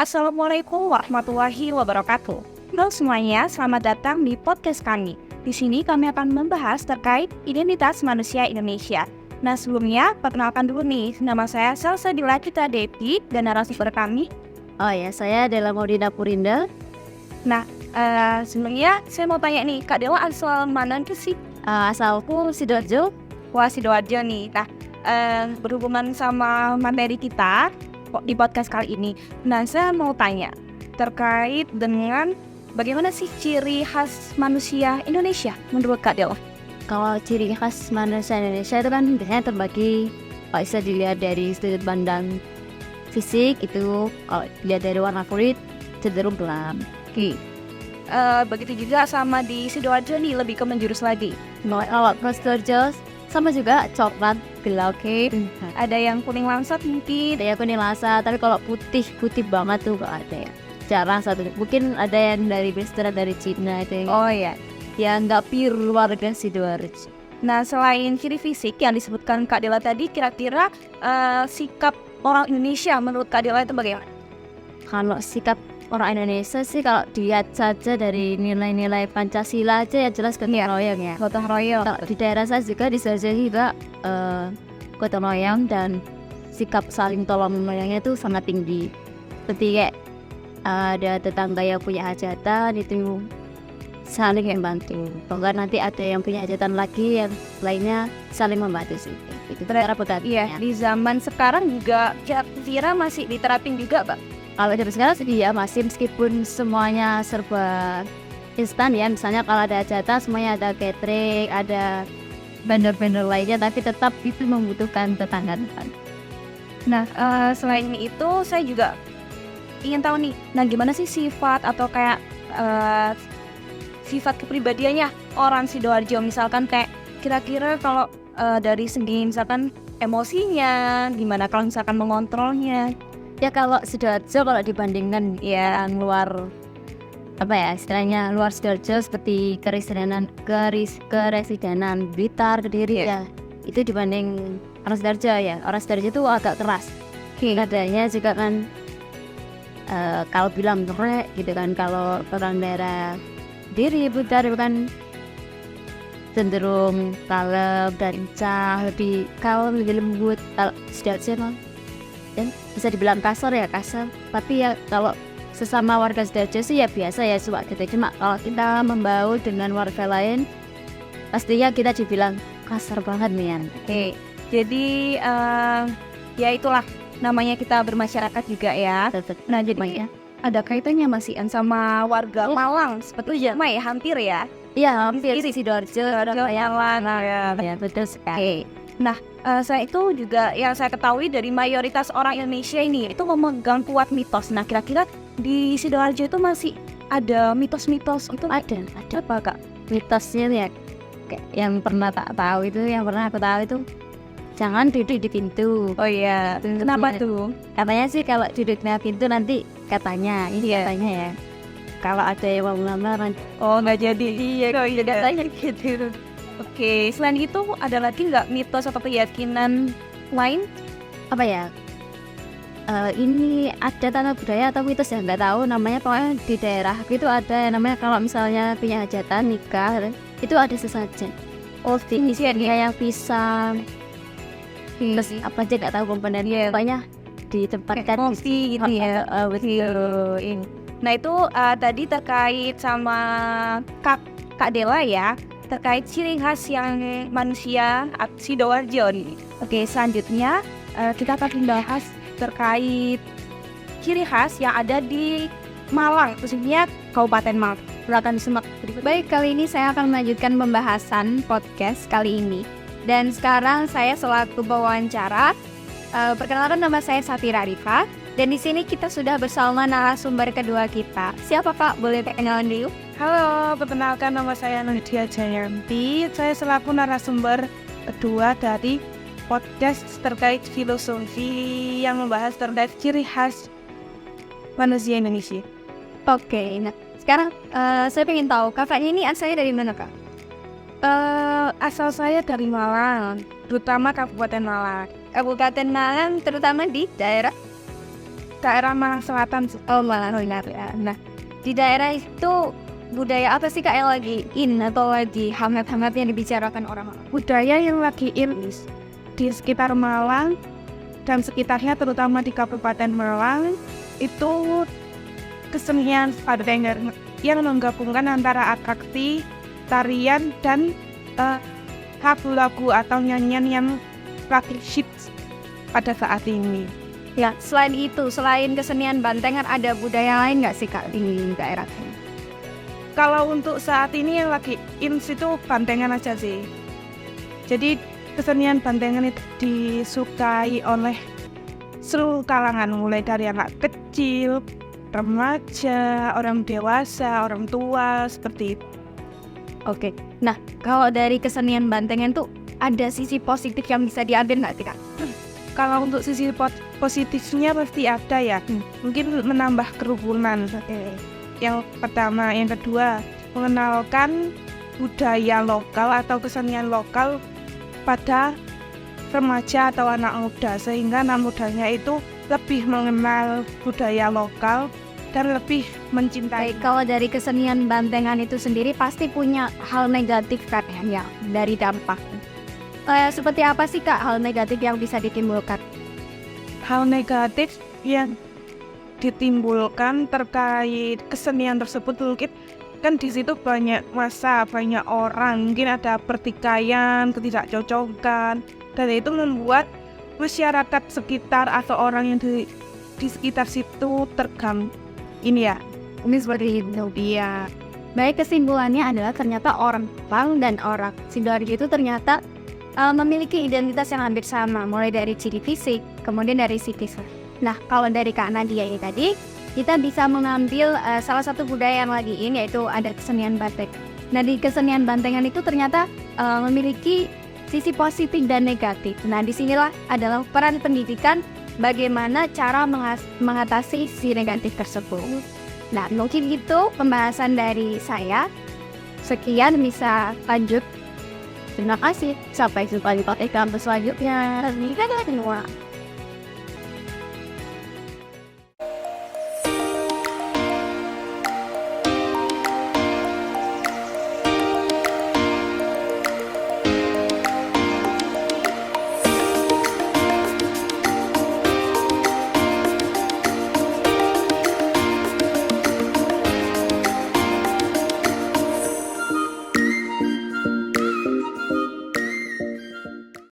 Assalamualaikum warahmatullahi wabarakatuh. Halo semuanya, selamat datang di podcast kami. Di sini kami akan membahas terkait identitas manusia Indonesia. Nah sebelumnya, perkenalkan dulu nih, nama saya Salsabila Cita Devi dan narasumber kami. Oh ya, saya adalah Maudina Purinda. Nah, sebelumnya saya mau tanya nih, Kak Dewa asal mana sih? Asalku Sidoarjo. Wah, Sidoarjo nih. Nah, berhubungan sama materi kita di podcast kali ini. Nah, saya mau tanya terkait dengan bagaimana sih ciri khas manusia Indonesia menurut Kak Dewa? Kalau ciri khas manusia Indonesia itu kan biasanya terbagi, kalau bisa dilihat dari sudut pandang fisik itu, kalau dilihat dari warna kulit cenderung gelap. Begitu juga sama di Sidoarjo nih, lebih ke menjurus lagi. Kalau Sidoarjo sama juga coklat gelap. Ada yang kuning langsat mungkin. Ada yang kuning langsat, tapi kalau putih banget tuh gak ada ya. Jarang satu. Mungkin ada yang dari Western, dari Cina itu. Oh ya, yang nggak pure warga Sidoarjo. Nah, selain ciri fisik yang disebutkan Kak Dela tadi, kira-kira sikap orang Indonesia menurut Kak Dela itu bagaimana? Kalau sikap orang Indonesia sih, kalau dilihat saja dari nilai-nilai Pancasila aja ya jelas gotong royong ya. Gotong royong. Kalau di daerah saya juga di Sidoarjo juga gotong royong dan sikap saling tolong menolongnya itu sangat tinggi. Seperti kayak ada tetangga yang punya hajatan itu saling membantu. Bahkan nanti ada yang punya hajatan lagi yang lainnya saling membantu sih. Itu cara pegang. Iya, di zaman sekarang juga kira-kira masih diterapin juga, Pak. Kalau dari sekarang sih ya masih, meskipun semuanya serba instan ya. Misalnya kalau ada hajatan semuanya ada catering, ada vendor-vendor lainnya, tapi tetap itu membutuhkan tetangga. Nah, selain itu saya juga ingin tahu nih, nah gimana sih sifat atau kayak sifat kepribadiannya orang Sidoarjo, misalkan kayak kira-kira kalau dari segi misalkan emosinya gimana, kalau misalkan mengontrolnya. Ya kalau Sidoarjo, kalau dibandingkan ya luar apa ya istilahnya, luar Sidoarjo seperti keresidenan Blitar, Kediri ya, itu dibanding orang Sidoarjo ya, orang Sidoarjo itu agak keras. Katanya juga kan kalau bilang merek gitu kan, kalau orang daerah Kediri, Blitar kan cenderung kalem dan lincah, lebih kalem, lebih lembut. Kalau Sidoarjo mah dan bisa dibilang kasar, tapi ya kalau sesama warga Sidoarjo sih ya biasa ya, cuma kalau kita membaur dengan warga lain pastinya kita dibilang kasar banget nih kan. Jadi ya itulah namanya kita bermasyarakat juga ya. Nah jadi ada kaitannya masih sama warga Malang seperti itu ya, hampir ya. Iya, hampir Sidoarjo ada Malang ya, betul sekali. Nah, saya itu juga yang saya ketahui dari mayoritas orang Indonesia ini itu memegang kuat mitos. Nah, kira-kira di Sidoarjo itu masih ada mitos-mitos itu? Ada apa Kak? Mitosnya ya, yang pernah aku tahu itu jangan duduk di pintu. Oh iya, kenapa tuh? Katanya sih kalau duduk di pintu nanti katanya ya, kalau ada yang mau melamar, oh nggak jadi. Iya, katanya gitu. Oke, selain itu ada lagi nggak mitos atau keyakinan lain? Apa ya? Ini ada tanah budaya atau mitos ya, nggak tahu namanya. Pokoknya di daerah itu ada yang namanya kalau misalnya punya hajatan nikah itu ada sesajen. Oh, isian kayak pisang, terus apa aja nggak tahu komponennya. Pokoknya ditempatkan kopi gitu ya. Betul. Nah itu tadi terkait sama Kak Dela ya, terkait ciri khas yang manusia Sidoarjo nih. Oke, selanjutnya kita akan membahas terkait ciri khas yang ada di Malang, khususnya Kabupaten Malang. Silakan disimak. Baik, kali ini saya akan melanjutkan pembahasan podcast kali ini. Dan sekarang saya selaku pewawancara. Perkenalkan, nama saya Satira Rifa. Dan di sini kita sudah bersama narasumber kedua kita. Siapa Pak? Boleh perkenalan dulu? Halo, perkenalkan nama saya Nadia Jayanti. Saya selaku narasumber kedua dari podcast terkait filosofi yang membahas terkait ciri khas manusia Indonesia. Oke, nah sekarang saya pengen tahu kakaknya ini asalnya dari mana, Kak? Asal saya dari Malang, terutama Kabupaten Malang. Kabupaten Malang, terutama di daerah Malang Selatan. Malang ya. Nah, di daerah itu budaya apa sih Kak yang lagi in atau lagi hangat-hangatnya dibicarakan orang-orang? Budaya yang lagi in di sekitar Malang dan sekitarnya, terutama di Kabupaten Malang, itu kesenian bandengan yang menggabungkan antara atraksi, tarian, dan lagu-lagu atau nyanyian yang lagi hits pada saat ini. Ya, selain itu, selain kesenian bantengan, ada budaya lain nggak sih Kak di daerah ini? Kalau untuk saat ini yang lagi in itu bantengan aja sih. Jadi kesenian bantengan itu disukai oleh seluruh kalangan, mulai dari anak kecil, remaja, orang dewasa, orang tua, seperti itu. Oke, nah kalau dari kesenian bantengan tuh ada sisi positif yang bisa diambil nggak sih Kak? Kalau untuk sisi positifnya pasti ada ya. Mungkin menambah kerukunan. Yang pertama, yang kedua, mengenalkan budaya lokal atau kesenian lokal pada remaja atau anak muda, sehingga anak mudanya itu lebih mengenal budaya lokal dan lebih mencintai. Kalau dari kesenian bantengan itu sendiri pasti punya hal negatif kan ya dari dampak. Seperti apa sih Kak hal negatif yang bisa ditimbulkan? Hal negatif yang ditimbulkan terkait kesenian tersebut mungkin kan di situ banyak massa, banyak orang, mungkin ada pertikaian, ketidakcocokan, dan itu membuat masyarakat sekitar atau orang yang di sekitar situ terganggu. Ini seperti itu dia. Baik, kesimpulannya adalah ternyata orang Jepang dan orang Sidoarjo itu ternyata memiliki identitas yang hampir sama, mulai dari ciri fisik, kemudian dari citizen. Nah, kalau dari Kak Nadia ini tadi, kita bisa mengambil salah satu budaya yang lagi in, yaitu ada kesenian batik. Nah, di kesenian bantengan itu ternyata memiliki sisi positif dan negatif. Nah, disinilah adalah peran pendidikan, bagaimana cara mengatasi sisi negatif tersebut. Nah, mungkin itu pembahasan dari saya. Sekian, bisa lanjut. Terima kasih. Sampai jumpa di podcast selanjutnya.